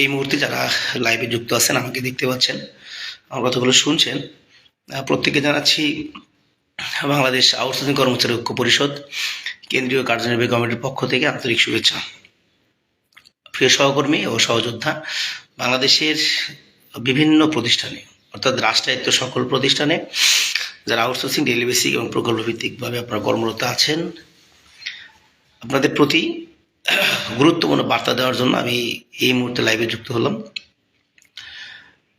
এই মুহূর্তে যারা লাইভে যুক্ত আছেন, আমাকে দেখতে পাচ্ছেন, আমার কথাগুলো শুনছেন, প্রত্যেককে জানাচ্ছি বাংলাদেশ আউটসোর্সিং কর্মচারী ঐক্য পরিষদ কেন্দ্রীয় কার্যনির্বাহী কমিটির পক্ষ থেকে আন্তরিক শুভেচ্ছা। প্রিয় সহকর্মী ও সহযোদ্ধা, বাংলাদেশের বিভিন্ন প্রতিষ্ঠানে অর্থাৎ রাষ্ট্রায়ত্ত সকল প্রতিষ্ঠানে যারা আউটসোর্সিং, ডেইলি বেসিক এবং প্রকল্প ভিত্তিকভাবে আপনারা কর্মরত আছেন, আপনাদের প্রতি গুরুত্বপূর্ণ বার্তা দেওয়ার জন্য আমি এই মুহূর্তে লাইভে যুক্ত হলাম।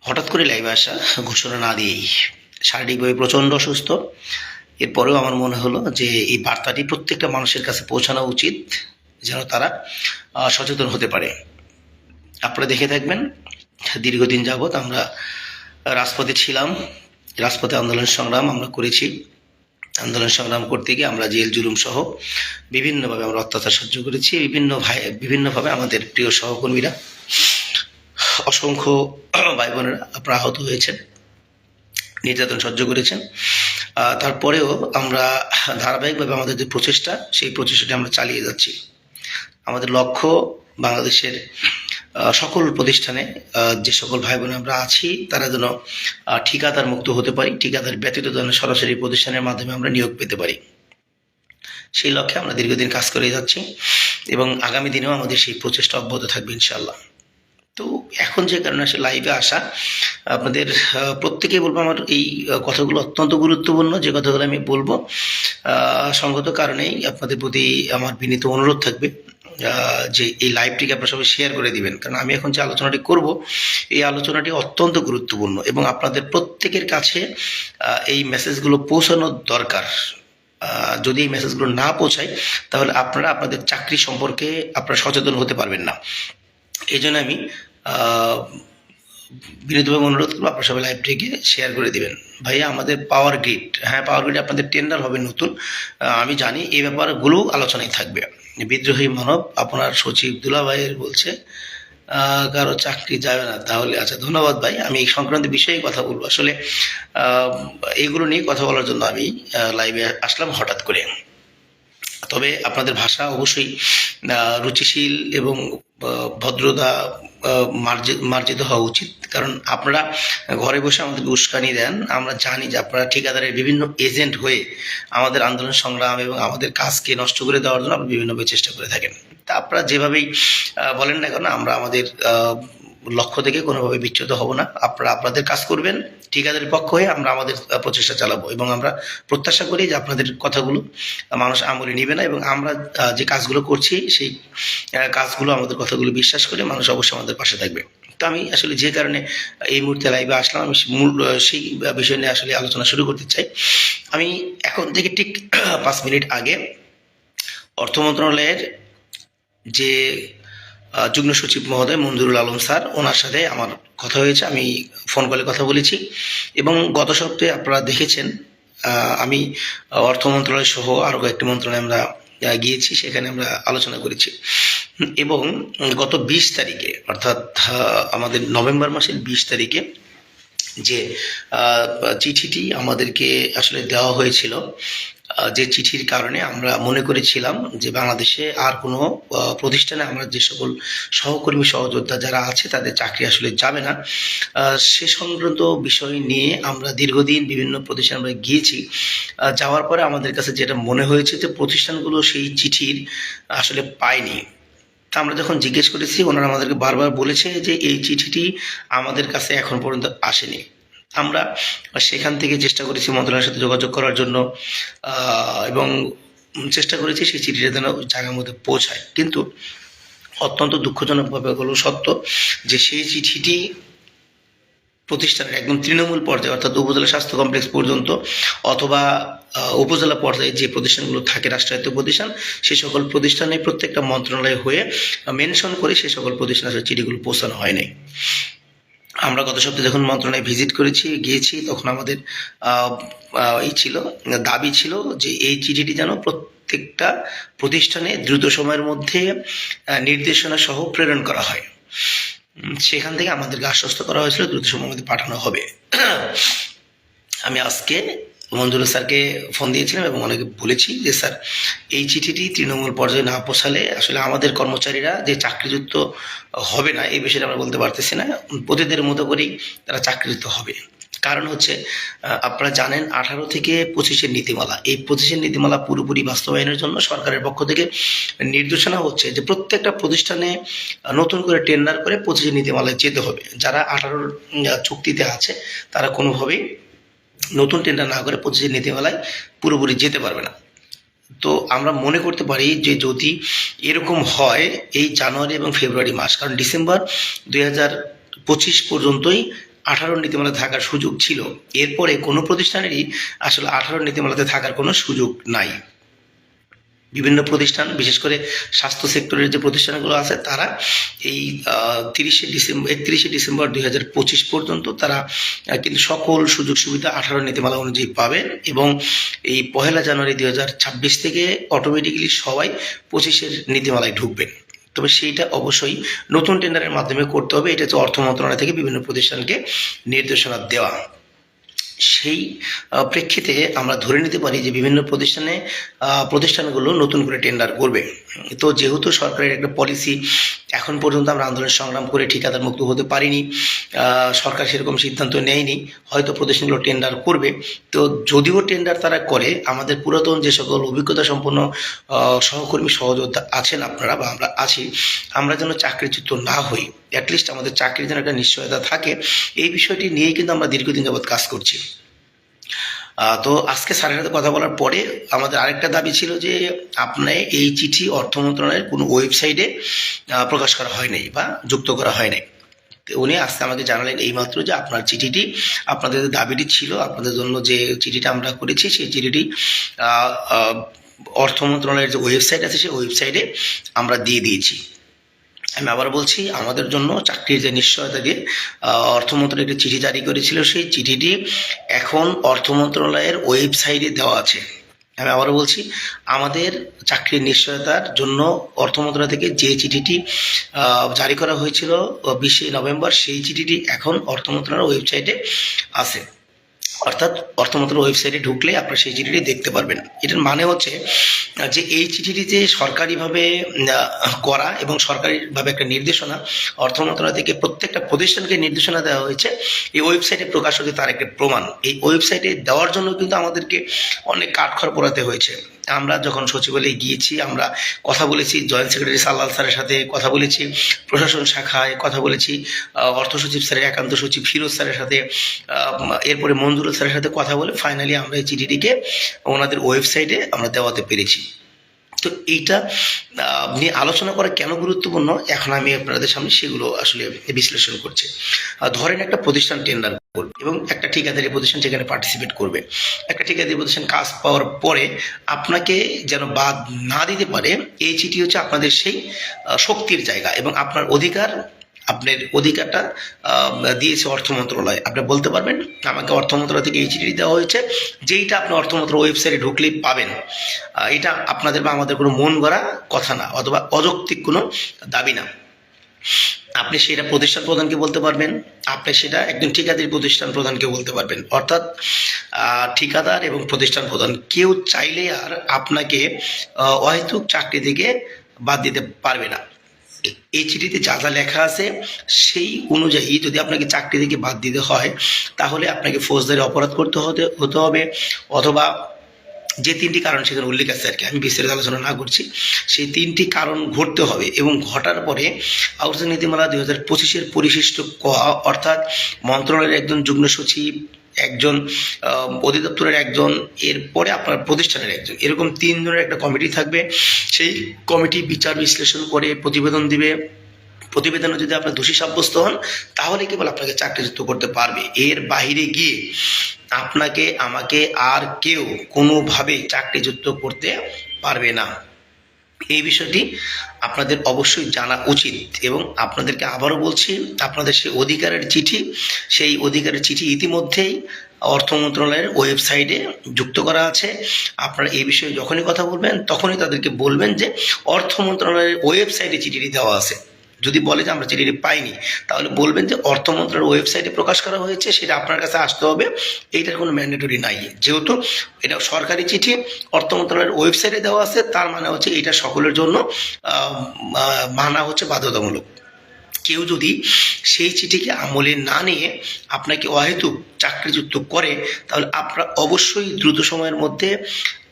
হঠাৎ করে লাইভে আসা, ঘোষণা না দিয়েই। শারীরিকভাবে প্রচণ্ড অসুস্থ, এরপরেও আমার মনে হলো যে এই বার্তাটি প্রত্যেকটা মানুষের কাছে পৌঁছানো উচিত, যেন তারা সচেতন হতে পারে। আপনারা দেখে থাকবেন, দীর্ঘদিন যাবৎ আমরা রাজপথে ছিলাম, রাজপথে আন্দোলন সংগ্রাম আমরা করেছি। আন্দোলন সংগ্রাম করতে গিয়ে আমরা জেল জুলুম সহ বিভিন্নভাবে আমরা অত্যাচার সহ্য করেছি। বিভিন্নভাবে আমাদের প্রিয় সহকর্মীরা, অসংখ্য ভাই বোনেরা আপনারা আহত হয়েছেন, নির্যাতন সহ্য করেছেন। তারপরেও আমরা ধারাবাহিকভাবে আমাদের যে প্রচেষ্টা, সেই প্রচেষ্টাটি আমরা চালিয়ে যাচ্ছি। আমাদের লক্ষ্য বাংলাদেশের সকল প্রতিষ্ঠানে যে সকল ভাই বোন আমরা আছি, তারা যেন ঠিকাদার মুক্ত হতে পারি, ঠিকাদার ব্যতীত যেন সরাসরি প্রতিষ্ঠানের মাধ্যমে আমরা নিয়োগ পেতে পারি। সেই লক্ষ্যে আমরা দীর্ঘদিন কাজ করে যাচ্ছি এবং আগামী দিনেও আমাদের সেই প্রচেষ্টা অব্যাহত থাকবে ইনশাআল্লাহ। তো এখন যে কারণে আসলে লাইভে আসা, আপনাদের প্রত্যেকেই বলবো, আমার এই কথাগুলো অত্যন্ত গুরুত্বপূর্ণ। যে কথাগুলো আমি বলবো, সঙ্গত কারণেই আপনাদের প্রতি আমার বিনীত অনুরোধ থাকবে যে এই লাইভটিকে আপনারা সবাই শেয়ার করে দিবেন। কারণ আমি এখন যে আলোচনাটি করব, এই আলোচনাটি অত্যন্ত গুরুত্বপূর্ণ এবং আপনাদের প্রত্যেকের কাছে এই মেসেজগুলো পৌঁছানো দরকার। যদি এই মেসেজগুলো না পৌঁছায়, তাহলে আপনারা আপনাদের চাকরি সম্পর্কে আপনারা সচেতন হতে পারবেন না। এই জন্য আমি বিনীতভাবে অনুরোধ করবো, আপনারা সবাই লাইভটিকে শেয়ার করে দিবেন। ভাইয়া, আমাদের পাওয়ার গ্রিড, হ্যাঁ পাওয়ার গ্রিড আপনাদের টেন্ডার হবে নতুন, আমি জানি। এই ব্যাপারগুলো আলোচনায় থাকবে। বিদ্রোহী মানব আপনার সচিব দুলা ভাইয়ের বলছে কারো চাকরি যাবে না, তাহলে আচ্ছা, ধন্যবাদ ভাই। আমি এই সংক্রান্ত বিষয়ে কথা বলবো। আসলে এইগুলো নিয়ে কথা বলার জন্য আমি লাইভে আসলাম হঠাৎ করে। তবে আপনাদের ভাষা অবশ্যই রুচিশীল এবং ভদ্রতা মার্জিত হওয়া উচিত। কারণ আপনারা ঘরে বসে আমাদেরকে উস্কানি দেন, আমরা জানি যে আপনারা ঠিকাদারের বিভিন্ন এজেন্ট হয়ে আমাদের আন্দোলন সংগ্রাম এবং আমাদের কাজকে নষ্ট করে দেওয়ার জন্য আপনারা বিভিন্নভাবে চেষ্টা করে থাকেন। তা আপনারা যেভাবেই বলেন না কেন, আমরা আমাদের লক্ষ্য থেকে কোনোভাবে বিচ্যুত হব না। আপনারা আপনাদের কাজ করবেন, ঠিকাদারের পক্ষ হয়ে আমরা আমাদের প্রচেষ্টা চালাবো এবং আমরা প্রত্যাশা করি যে আপনাদের কথাগুলো মানুষ আমলে নেবে না এবং আমরা যে কাজগুলো করছি সেই কাজগুলো, আমাদের কথাগুলো বিশ্বাস করে মানুষ অবশ্যই আমাদের পাশে থাকবে। তো আমি আসলে যে কারণে এই মুহূর্তে লাইভে আসলাম, আমি মূল সেই বিষয় নিয়ে আসলে আলোচনা শুরু করতে চাই। আমি এখন থেকে ঠিক 5 মিনিট আগে অর্থ মন্ত্রণালয়ের যে যুগ্ম সচিব মহোদয় মঞ্জুরুল আলম স্যার, ওনার সাথে আমার কথা হয়েছে। আমি ফোন কলে কথা বলেছি এবং গত সপ্তাহে আপনারা দেখেছেন আমি অর্থ মন্ত্রণালয় সহ আরও কয়েকটি মন্ত্রণালয়ে আমরা গিয়েছি, সেখানে আমরা আলোচনা করেছি। এবং গত 20 তারিখে, অর্থাৎ আমাদের নভেম্বর মাসের 20 তারিখে যে চিঠিটি আমাদেরকে আসলে দেওয়া হয়েছিল, যে চিঠির কারণে আমরা মনে করেছিলাম যে বাংলাদেশে আর কোনো প্রতিষ্ঠানে আমরা যে সকল সহকর্মী সহযোদ্ধা যারা আছে তাদের চাকরি আসলে যাবে না, সে সংক্রান্ত বিষয় নিয়ে আমরা দীর্ঘদিন বিভিন্ন প্রতিষ্ঠানে আমরা গিয়েছি। যাওয়ার পরে আমাদের কাছে যেটা মনে হয়েছে যে প্রতিষ্ঠানগুলো সেই চিঠির আসলে পায়নি। তা আমরা যখন জিজ্ঞেস করেছি, ওনারা আমাদেরকে বারবার বলেছে যে এই চিঠিটি আমাদের কাছে এখন পর্যন্ত আসেনি। আমরা সেখান থেকে চেষ্টা করেছি মন্ত্রণালয়ের সাথে যোগাযোগ করার জন্য এবং চেষ্টা করেছি সেই চিঠিটা যেন জায়গার মধ্যে পৌঁছায়। কিন্তু অত্যন্ত দুঃখজনকভাবে হলো সত্য যে সেই চিঠিটি প্রতিষ্ঠানের একদম তৃণমূল পর্যায়ে, অর্থাৎ উপজেলা স্বাস্থ্য কমপ্লেক্স পর্যন্ত অথবা উপজেলা পর্যায়ে যে প্রতিষ্ঠানগুলো থাকে, রাষ্ট্রায়ত্ত প্রতিষ্ঠান, সেই সকল প্রতিষ্ঠানে প্রত্যেকটা মন্ত্রণালয় হয়ে মেনশন করে সেই সকল প্রতিষ্ঠানে চিঠিগুলো পৌঁছানো হয় নাই। আমরা গত সপ্তাহে যখন মন্ত্রণালয়ে ভিজিট গিয়েছি, তখন আমাদের দাবি ছিল যে এই চিঠিটি যেন প্রত্যেকটা প্রতিষ্ঠানে দ্রুত সময়ের মধ্যে নির্দেশনা সহ প্রেরণ করা হয়। সেখান থেকে আমাদেরকে আশ্বস্ত করা হয়েছিল দ্রুত সময়ের মধ্যে পাঠানো হবে। আমি আজকে মঞ্জুরুল স্যারকে ফোন দিয়েছিলাম এবং অনেকে বলেছি যে স্যার এই চিঠিটি তৃণমূল পর্যায়ে না পৌঁছালে আসলে আমাদের কর্মচারীরা যে চাকরিযুক্ত হবে না এই বিষয়টা আমরা বলতে পারতেছি না, প্রতিদের মতো করেই তারা চাকরিযুক্ত হবে। কারণ হচ্ছে আপনারা জানেন 18 থেকে 25-এর নীতিমালা, এই 25-এর নীতিমালা পুরোপুরি বাস্তবায়নের জন্য সরকারের পক্ষ থেকে নির্দেশনা হচ্ছে যে প্রত্যেকটা প্রতিষ্ঠানে নতুন করে টেন্ডার করে 25-এর নীতিমালায় যেতে হবে। যারা 18 চুক্তিতে আছে তারা কোনোভাবেই নতুন টেন্ডার না করে 25-এর নীতিমালায় পুরোপুরি যেতে পারবে না। তো আমরা মনে করতে পারি যে যদি এরকম হয় এই জানুয়ারি এবং ফেব্রুয়ারি মাস, কারণ ডিসেম্বর 2025 পর্যন্তই 18 নীতিমালা থাকার সুযোগ ছিল, এরপরে কোনো প্রতিষ্ঠানেরই আসলে 18 নীতিমালাতে থাকার কোনো সুযোগ নাই। বিভিন্ন প্রতিষ্ঠান, বিশেষ করে স্বাস্থ্য সেক্টরের যে প্রতিষ্ঠানগুলো আছে তারা এই 31শে ডিসেম্বর 2025 পর্যন্ত তারা কিন্তু সকল সুযোগ সুবিধা 18 নীতিমালা অনুযায়ী পাবেন এবং এই 1 জানুয়ারি 2026 থেকে অটোমেটিক্যালি সবাই 25-এর নীতিমালায় ঢুকবেন। তবে সেইটা অবশ্যই নতুন টেন্ডারের মাধ্যমে করতে হবে। এটা হচ্ছে অর্থ মন্ত্রণালয় থেকে বিভিন্ন প্রতিষ্ঠানকে নির্দেশনা দেওয়া। সেই প্রেক্ষিতে আমরা ধরে নিতে পারি যে বিভিন্ন প্রতিষ্ঠানগুলো নতুন করে টেন্ডার করবে। তো যেহেতু সরকারের একটা পলিসি, এখন পর্যন্ত আমরা আন্দোলন সংগ্রাম করে ঠিকাদার মুক্ত হতে পারিনি, সরকার সেরকম সিদ্ধান্ত নেয়নি, হয়তো প্রতিষ্ঠানগুলো টেন্ডার করবে। তো যদিও টেন্ডার তারা করে, আমাদের পুরাতন যে সকল অভিজ্ঞতা সম্পন্ন সহকর্মী সহযোদ্ধা আছেন আপনারা বা আমরা আছি, আমরা যেন চাকরিচ্যুত না হই, অ্যাটলিস্ট আমাদের চাকরির যেন একটা নিশ্চয়তা থাকে, এই বিষয়টি নিয়েই কিন্তু আমরা দীর্ঘদিন যাবৎ কাজ করছি। তো আজকে স্যারের সাথে কথা বলার পরে আমাদের আরেকটা দাবি ছিল যে আপনার এই চিঠি অর্থ মন্ত্রণালয়ের কোনো ওয়েবসাইটে প্রকাশ করা হয় নাই বা যুক্ত করা হয় নাই। উনি আজকে আমাকে জানালেন এইমাত্র যে আপনার চিঠিটি, আপনাদের দাবিটি ছিল, আপনাদের জন্য যে চিঠিটা আমরা করেছি সেই চিঠিটি অর্থ মন্ত্রণালয়ের যে ওয়েবসাইট আছে সেই ওয়েবসাইটে আমরা দিয়ে দিয়েছি। আমি আবার বলছি, আমাদের জন্য চাকরির যে নিশ্চয়তা দিয়ে অর্থ মন্ত্রণালয় একটি চিঠি জারি করেছিল, সেই চিঠিটি এখন অর্থ মন্ত্রণালয়ের ওয়েবসাইটে দেওয়া আছে। আমি আবারও বলছি, আমাদের চাকরির নিশ্চয়তার জন্য অর্থ মন্ত্রণালয় থেকে যে চিঠিটি জারি করা হয়েছিল 20 নভেম্বর, সেই চিঠিটি এখন অর্থ মন্ত্রণালয়ের ওয়েবসাইটে আছে। অর্থাৎ অর্থ মন্ত্রণালয়ের ওয়েবসাইটে ঢুকলে আপনারা সেই চিঠিটি দেখতে পারবেন। এটার মানে হচ্ছে যে এই চিঠিটি যে সরকারিভাবে করা এবং সরকারিভাবে একটা নির্দেশনা অর্থ মন্ত্রণালয় থেকে প্রত্যেকটা প্রতিষ্ঠানকে নির্দেশনা দেওয়া হয়েছে, এই ওয়েবসাইটে প্রকাশ হতে তার একটা প্রমাণ। এই ওয়েবসাইটে দেওয়ার জন্য কিন্তু আমাদেরকে অনেক কাঠখড় পোড়াতে হয়েছে। আমরা যখন সচিবালয়ে গিয়েছি, আমরা কথা বলেছি জয়েন্ট সেক্রেটারি সাল্লাল স্যারের সাথে, কথা বলেছি প্রশাসন শাখায়, কথা বলেছি অর্থ সচিব স্যারের একান্ত সচিব ফিরোজ স্যারের সাথে, এরপরে মঞ্জুরুল স্যারের সাথে কথা বলে ফাইনালি আমরা এই চিঠিটিকে ওনাদের ওয়েবসাইটে আমরা দেওয়াতে পেরেছি। তো এইটা নিয়ে আলোচনা করা কেন গুরুত্বপূর্ণ, এখন আমি আপনাদের সামনে সেগুলো আসলে বিশ্লেষণ করছি। ধরেন একটা প্রতিষ্ঠান টেন্ডার করবে এবং একটা ঠিকাদারি প্রতিষ্ঠান সেখানে পার্টিসিপেট করবে। একটা ঠিকাদারি প্রতিষ্ঠান কাজ পাওয়ার পরে আপনাকে যেন বাদ না দিতে পারে, এই চিঠি হচ্ছে আপনাদের সেই শক্তির জায়গা এবং আপনার অধিকারটা দিয়েছে অর্থ মন্ত্রণালয়। আপনি বলতে পারবেন আমাকে অর্থ মন্ত্রণালয় থেকে এই চিঠি দেওয়া হয়েছে, যেইটা আপনি অর্থ মন্ত্রণালয় ওয়েবসাইটে ঢুকলেই পাবেন। এটা আপনাদের বা আমাদের কোনো মন গড়া কথা না, অথবা অযৌক্তিক কোনো দাবি না। আপনি সেটা প্রতিষ্ঠান প্রধানকে বলতে পারবেন, আপনি সেটা একজন ঠিকাদারি প্রতিষ্ঠান প্রধানকে বলতে পারবেন। অর্থাৎ ঠিকাদার এবং প্রতিষ্ঠান প্রধান কেউ চাইলে আর আপনাকে অহেতুক চাকরি থেকে বাদ দিতে পারবে না। এই চিঠিতে যা যা লেখা আছে সেই অনুযায়ী যদি আপনাকে চাকরি থেকে বাদ দিতে হয়, তাহলে আপনাকে ফৌজদারি অপরাধ করতে হতে হবে, অথবা যে 3টি কারণ সেখানে উল্লেখ আছে আর কি, আমি বিস্তারিত আলোচনা না করছি, সেই 3টি কারণ ঘটতে হবে। এবং ঘটার পরে আউটসোর্সিং নীতিমালা 2025-এর পরিশিষ্ট ক, অর্থাৎ মন্ত্রণালয়ের একজন যুগ্ম সচিব, একজন অধিদপ্তরের একজন, এরপরে আপনার প্রতিষ্ঠানের একজন, এরকম 3 জনের একটা কমিটি থাকবে। সেই কমিটি বিচার বিশ্লেষণ করে প্রতিবেদন দিবে। প্রতিবেদনে যদি আপনার দোষী সাব্যস্ত হন, তাহলে কেবল আপনাকে চাকরিচ্যুত করতে পারবে। এর বাইরে গিয়ে আপনাকে আমাকে আর কেউ কোনোভাবে চাকরিচ্যুত করতে পারবে না। এই বিষয়টি আপনাদের অবশ্যই জানা উচিত। এবং আপনাদেরকে আবারও বলছি, আপনাদের সেই অধিকারের চিঠি ইতিমধ্যেই অর্থ মন্ত্রণালয়ের ওয়েবসাইটে যুক্ত করা আছে। আপনারা এই বিষয়ে যখনই কথা বলবেন তখনই তাদেরকে বলবেন যে অর্থ মন্ত্রণালয়ের ওয়েবসাইটে চিঠিটি দেওয়া আছে। যদি বলে যে আমরা চিঠিটি পাইনি, তাহলে বলবেন যে অর্থ মন্ত্রণালয়ের ওয়েবসাইটে প্রকাশ করা হয়েছে, সেটা আপনার কাছে আসতে হবে। এইটার কোনো ম্যান্ডেটরি নাই, যেহেতু এটা সরকারি চিঠি অর্থ মন্ত্রণালয়ের ওয়েবসাইটে দেওয়া আছে, তার মানে হচ্ছে এটা সকলের জন্য মানা হচ্ছে বাধ্যতামূলক। কেউ যদি সেই চিঠিকে আমলে না নিয়ে আপনাকে অহেতুক চাকরিচ্যুত করে, তাহলে আপনারা অবশ্যই দ্রুত সময়ের মধ্যে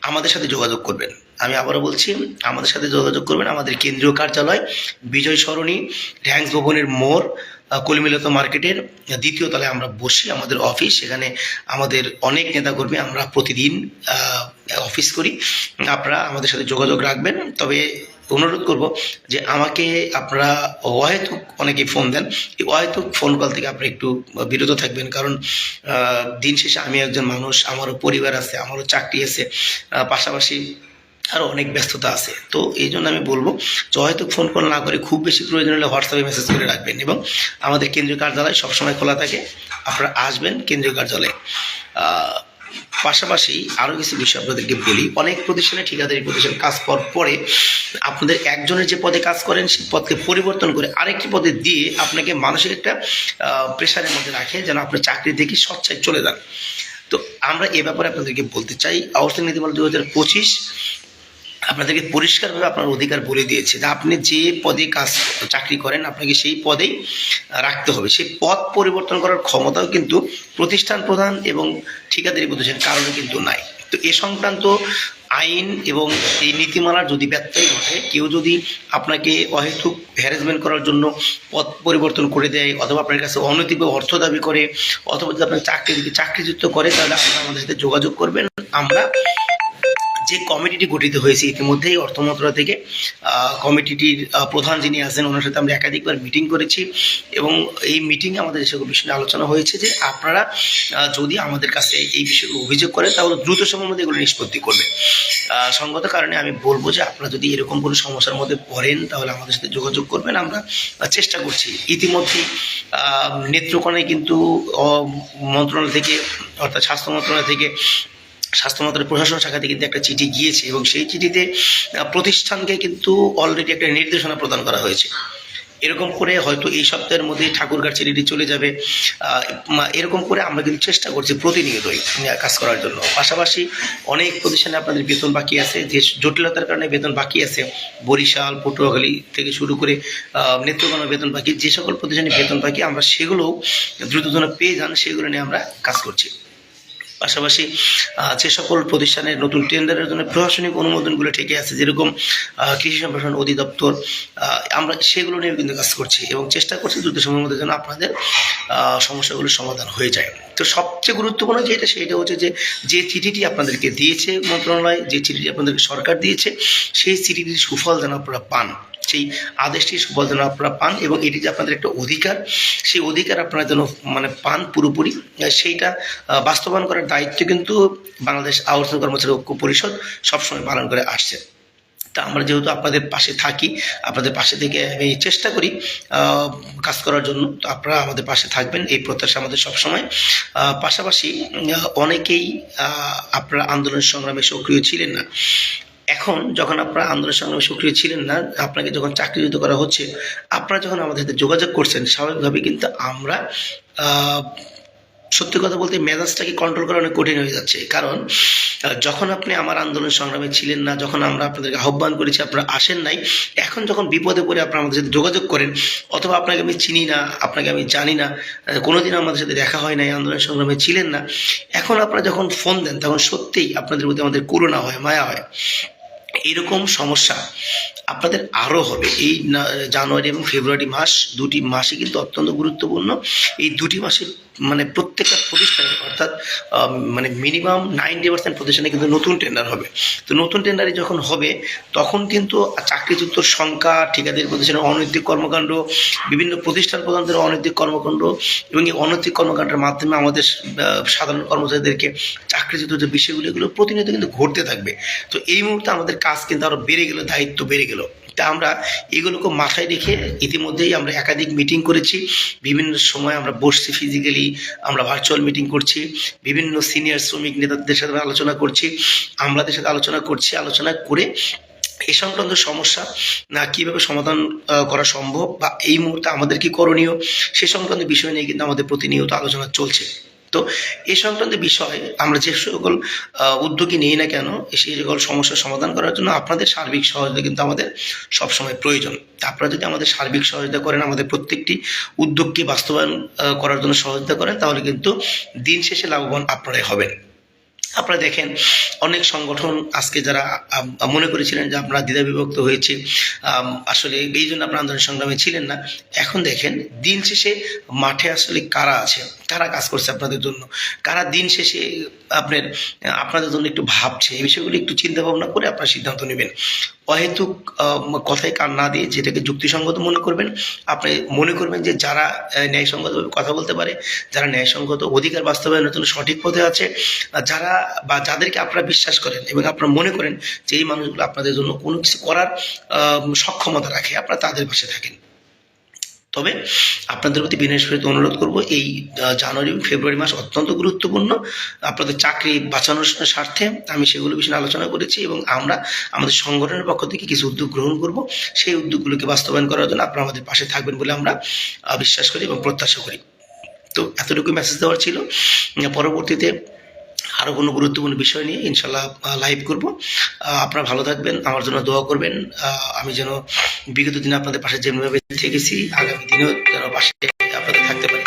আমাদের সাথে যোগাযোগ করবেন। আমি আবারও বলছি, আমাদের সাথে যোগাযোগ করবেন। আমাদের কেন্দ্রীয় কার্যালয় বিজয় সরণি র্যাঙ্কস ভবনের মোড়, কলিমিলত মার্কেটের 2য় তলায় আমরা বসি, আমাদের অফিস। সেখানে আমাদের অনেক নেতাকর্মী, আমরা প্রতিদিন অফিস করি। আপনারা আমাদের সাথে যোগাযোগ রাখবেন। তবে অনুরোধ করব যে আমাকে আপনারা অহেতুক অনেকে ফোন দেন, এই অহেতুক ফোন কল থেকে আপনারা একটু বিরত থাকবেন। কারণ দিন শেষে আমি একজন মানুষ, আমারও পরিবার আছে, আমারও চাকরি আছে, পাশাপাশি আরও অনেক ব্যস্ততা আছে। তো এই জন্য আমি বলবো যে হয়তো ফোন কল না করে খুব বেশি প্রয়োজন হলে হোয়াটসঅ্যাপে মেসেজ করে রাখবেন। এবং আমাদের কেন্দ্রীয় কার্যালয় সবসময় খোলা থাকে, আপনারা আসবেন কেন্দ্রীয় কার্যালয়ে। পাশাপাশি আরও কিছু বিষয় আপনাদেরকে বলি। অনেক প্রতিষ্ঠানে ঠিকাদারি প্রতিষ্ঠান কাজ পাওয়ার পরে আপনাদের একজনের যে পদে কাজ করেন সেই পদকে পরিবর্তন করে আরেকটি পদে দিয়ে আপনাকে মানসিক একটা প্রেশারের মধ্যে রাখে যেন আপনি চাকরি থেকে স্বচ্ছায় চলে যান। তো আমরা এ ব্যাপারে আপনাদেরকে বলতে চাই, আবাসন নীতিমালা 2025 আপনাদেরকে পরিষ্কারভাবে আপনার অধিকার বলে দিয়েছে যে আপনি যে পদে চাকরি করেন আপনাকে সেই পদেই রাখতে হবে। সেই পদ পরিবর্তন করার ক্ষমতাও কিন্তু প্রতিষ্ঠান প্রধান এবং ঠিকাদারি প্রতিষ্ঠানের কারণে কিন্তু নাই। তো এ সংক্রান্ত আইন এবং এই নীতিমালার যদি ব্যত্যয় ঘটে, কেউ যদি আপনাকে অহেতুক হ্যারাসমেন্ট করার জন্য পদ পরিবর্তন করে দেয়, অথবা আপনার কাছে অনৈতিকভাবে অর্থ দাবি করে, অথবা যদি আপনার চাকরিচ্যুত করে, তাহলে আপনারা আমাদের সাথে যোগাযোগ করবেন। আমরা যে কমিটিটি গঠিত হয়েছে ইতিমধ্যেই অর্থ মন্ত্রণালয় থেকে, কমিটিটির প্রধান যিনি আছেন ওনার সাথে আমরা একাধিকবার মিটিং করেছি এবং এই মিটিংয়ে আমাদের এই সকল বিষয় নিয়ে আলোচনা হয়েছে যে আপনারা যদি আমাদের কাছে এই বিষয়গুলো অভিযোগ করেন তাহলে দ্রুত সময়ের মধ্যে এগুলো নিষ্পত্তি করবে। সঙ্গত কারণে আমি বলবো যে আপনারা যদি এরকম কোনো সমস্যার মধ্যে পড়েন তাহলে আমাদের সাথে যোগাযোগ করবেন। আমরা চেষ্টা করছি। ইতিমধ্যেই নেত্রকোনায় কিন্তু মন্ত্রণালয় থেকে, অর্থাৎ স্বাস্থ্য মন্ত্রণালয় থেকে, স্বাস্থ্য মন্ত্রণালয়ের প্রশাসন শাখাতে কিন্তু একটা চিঠি গিয়েছে এবং সেই চিঠিতে প্রতিষ্ঠানকে কিন্তু অলরেডি একটা নির্দেশনা প্রদান করা হয়েছে। এরকম করে হয়তো এই সপ্তাহের মধ্যে ঠাকুরগাঁর চিঠিটি চলে যাবে। এরকম করে আমরা কিন্তু চেষ্টা করছি প্রতিনিয়তই কাজ করার জন্য। পাশাপাশি অনেক প্রতিষ্ঠানে আপনাদের বেতন বাকি আছে, যে জটিলতার কারণে বেতন বাকি আছে, বরিশাল, পটুয়াখালী থেকে শুরু করে নেত্রকোনা বেতন বাকি, যে সকল প্রতিষ্ঠানে বেতন বাকি আমরা সেগুলোও দ্রুত যেন পেয়ে যান, সেগুলো নিয়ে আমরা কাজ করছি। পাশাপাশি যে সকল প্রতিষ্ঠানের নতুন টেন্ডারের জন্য প্রশাসনিক অনুমোদনগুলো ঠেকে আছে, যেরকম কৃষি সম্প্রসারণ অধিদপ্তর, আমরা সেগুলো নিয়ে কিন্তু কাজ করছি এবং চেষ্টা করছি দ্রুত সময়ের মধ্যে যেন আপনাদের সমস্যাগুলোর সমাধান হয়ে যায়। তো সবচেয়ে গুরুত্বপূর্ণ যেটা সেটা হচ্ছে যে চিঠিটি আপনাদেরকে দিয়েছে মন্ত্রণালয়, যে চিঠিটি আপনাদেরকে সরকার দিয়েছে, সেই চিঠিটির সুফল যেন আপনারা পান, সেই আদেশটি সুফল যেন আপনারা পান এবং এটি যে আপনাদের একটা অধিকার, সেই অধিকার আপনারা যেন পান পুরোপুরি, সেইটা বাস্তবায়ন করার দায়িত্ব কিন্তু বাংলাদেশ আবাসন কর্মচারী ঐক্য পরিষদ সবসময় পালন করে আসছে। তা আমরা যেহেতু আপনাদের পাশে থাকি, আপনাদের পাশে থেকে আমি চেষ্টা করি কাজ করার জন্য, তো আপনারা আমাদের পাশে থাকবেন এই প্রত্যাশা আমাদের সবসময়। পাশাপাশি অনেকেই আপনারা আন্দোলন সংগ্রামে সক্রিয় ছিলেন না। এখন যখন আপনারা আন্দোলন সংগ্রামে সক্রিয় ছিলেন না, আপনাকে যখন চাকরিচ্যুত করা হচ্ছে, আপনারা যখন আমাদের সাথে যোগাযোগ করছেন, স্বাভাবিকভাবে কিন্তু আমরা সত্যি কথা বলতে মেজাজটাকে কন্ট্রোল করা অনেক কঠিন হয়ে যাচ্ছে। কারণ যখন আপনি আমার আন্দোলন সংগ্রামে ছিলেন না, যখন আমরা আপনাদেরকে আহ্বান করেছি আপনারা আসেন নাই, এখন যখন বিপদে পড়ে আপনারা আমাদের সাথে যোগাযোগ করেন, অথবা আপনাকে আমি চিনি না, আপনাকে আমি জানি না, কোনোদিন আমাদের সাথে দেখা হয় নাই, আন্দোলন সংগ্রামে ছিলেন না, এখন আপনারা যখন ফোন দেন তখন সত্যিই আপনাদের প্রতি আমাদের করুণা হয়, মায়া হয়। এরকম সমস্যা আপনাদের আরও হবে। এই জানুয়ারি এবং ফেব্রুয়ারি মাস, দুটি মাসই কিন্তু অত্যন্ত গুরুত্বপূর্ণ। এই দুটি মাসে প্রত্যেকটা প্রতিষ্ঠানে, অর্থাৎ মিনিমাম 90% প্রতিষ্ঠানে কিন্তু নতুন টেন্ডার হবে। তো নতুন টেন্ডারে যখন হবে তখন কিন্তু চাকরিচ্যুতর সংখ্যা, ঠিকাদারি প্রতিষ্ঠানের অনৈতিক কর্মকাণ্ড, বিভিন্ন প্রতিষ্ঠান প্রধানদের অনৈতিক কর্মকাণ্ড এবং এই অনৈতিক কর্মকাণ্ডের মাধ্যমে আমাদের সাধারণ কর্মচারীদেরকে চাকরিচ্যুত যে বিষয়গুলো, এগুলো প্রতিনিয়ত কিন্তু ঘটতে থাকবে। তো এই মুহূর্তে আমাদের কাজ কিন্তু আরও বেড়ে গেল, দায়িত্ব বেড়ে গেল। তা আমরা এগুলোকে মাথায় রেখে ইতিমধ্যেই আমরা একাধিক মিটিং করেছি, বিভিন্ন সময় আমরা বসছি, ফিজিক্যালি আমরা ভার্চুয়াল মিটিং করছি, বিভিন্ন সিনিয়র শ্রমিক নেতাদের সাথে আলোচনা করছি, আমাদের সাথে আলোচনা করছি। আলোচনা করে এই সংক্রান্ত সমস্যা কিভাবে সমাধান করা সম্ভব বা এই মুহূর্তে আমাদের কি করণীয়, সে সংক্রান্ত বিষয় নিয়ে কিন্তু আমাদের প্রতিনিয়ত আলোচনা চলছে। তো এই সংক্রান্ত বিষয়ে আমরা যে সকল উদ্যোগী নিই না কেন, সেই সকল সমস্যার সমাধান করার জন্য আপনাদের সার্বিক সহযোগিতা কিন্তু আমাদের সবসময় প্রয়োজন। আপনারা যদি আমাদের সার্বিক সহযোগিতা করেন, আমাদের প্রত্যেকটি উদ্যোগকে বাস্তবায়ন করার জন্য সহযোগিতা করেন, তাহলে কিন্তু দিন শেষে লাভবান আপনারাই হবেন। আপনারা দেখেন অনেক সংগঠন আজকে যারা মনে করেছিলেন যে আপনারা দ্বিধা বিভক্ত হয়েছে, আসলে এই জন্য আপনারা আন্দোলন সংগ্রামে ছিলেন না, এখন দেখেন দিন শেষে মাঠে আসলে কারা আছে, কারা কাজ করছে আপনাদের জন্য, কারা দিন শেষে আপনাদের জন্য একটু ভাবছে, এই বিষয়গুলো একটু চিন্তা ভাবনা করে আপনারা সিদ্ধান্ত নেবেন। অহেতুক কথায় কান না দিয়ে যেটাকে যুক্তিসঙ্গত মনে করবেন। আপনি মনে করবেন যে যারা ন্যায়সঙ্গতভাবে কথা বলতে পারে, যারা ন্যায়সঙ্গত অধিকার বাস্তবায়নের জন্য সঠিক পথে আছে, যারা বা যাদেরকে আপনারা বিশ্বাস করেন এবং আপনারা মনে করেন যে এই মানুষগুলো আপনাদের জন্য কোনো কিছু করার সক্ষমতা রাখে, আপনারা তাদের পাশে থাকেন। তবে আপনাদের প্রতি বিনয়ের অনুরোধ করব, এই জানুয়ারি এবং ফেব্রুয়ারি মাস অত্যন্ত গুরুত্বপূর্ণ আপনাদের চাকরি বাঁচানোর স্বার্থে। আমি সেগুলো বিষয়ে আলোচনা করেছি এবং আমরা আমাদের সংগঠনের পক্ষ থেকে কিছু উদ্যোগ গ্রহণ করব। সেই উদ্যোগগুলোকে বাস্তবায়ন করার জন্য আপনারা আমাদের পাশে থাকবেন বলে আমরা বিশ্বাস করি এবং প্রত্যাশা করি। তো এতটুকু মেসেজ দেওয়ার ছিল। পরবর্তীতে আরও কোনো গুরুত্বপূর্ণ বিষয় নিয়ে ইনশাল্লাহ লাইভ করব। আপনারা ভালো থাকবেন, আমার জন্য দোয়া করবেন। আমি যেন বিগত দিনে আপনাদের পাশে যেভাবে থেকেছি, আগামী দিনেও যেন পাশে আপনাদের থাকতে পারি।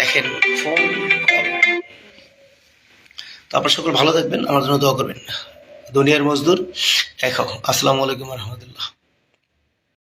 দেখেন ফোন কল। তো আপনারা সকল ভালো থাকবেন, আমার জন্য দোয়া করবেন। দুনিয়ার মজদুর এক হও। আসসালামু আলাইকুম রহমতুল্লাহ।